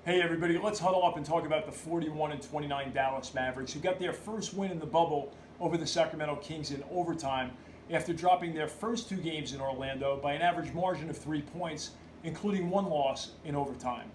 Hey everybody, let's huddle up and talk about the 41-29 Dallas Mavericks, who got their first win in the bubble over the Sacramento Kings in overtime after dropping their first two games in Orlando by an average margin of 3 points, including one loss in overtime.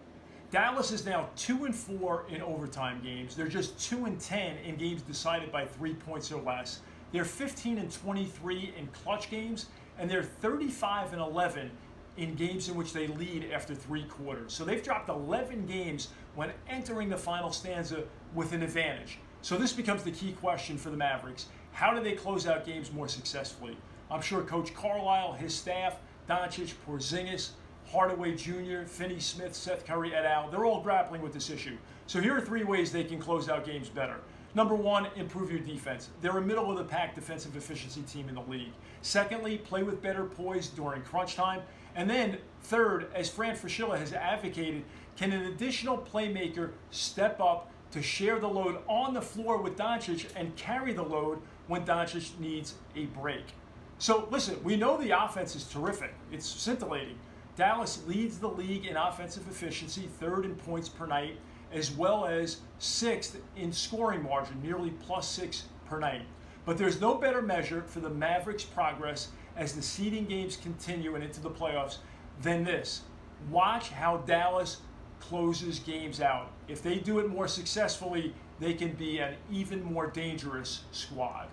Dallas is now 2-4 in overtime games. They're just 2-10 in games decided by 3 points or less. They're 15-23 in clutch games, and they're 35-11 in games in which they lead after 3 quarters. So they've dropped 11 games when entering the final stanza with an advantage. So this becomes the key question for the Mavericks. How do they close out games more successfully? I'm sure Coach Carlisle, his staff, Doncic, Porzingis, Hardaway Jr., Finney-Smith, Seth Curry, et al., they're all grappling with this issue. So here are 3 ways they can close out games better. Number 1, improve your defense. They're a middle-of-the-pack defensive efficiency team in the league. Secondly, play with better poise during crunch time. And then, third, as Fran Fraschilla has advocated, can an additional playmaker step up to share the load on the floor with Doncic and carry the load when Doncic needs a break? So listen, we know the offense is terrific. It's scintillating. Dallas leads the league in offensive efficiency, 3rd in points per night, as well as 6th in scoring margin, nearly +6 per night. But there's no better measure for the Mavericks' progress as the seeding games continue and into the playoffs than this. Watch how Dallas closes games out. If they do it more successfully, they can be an even more dangerous squad.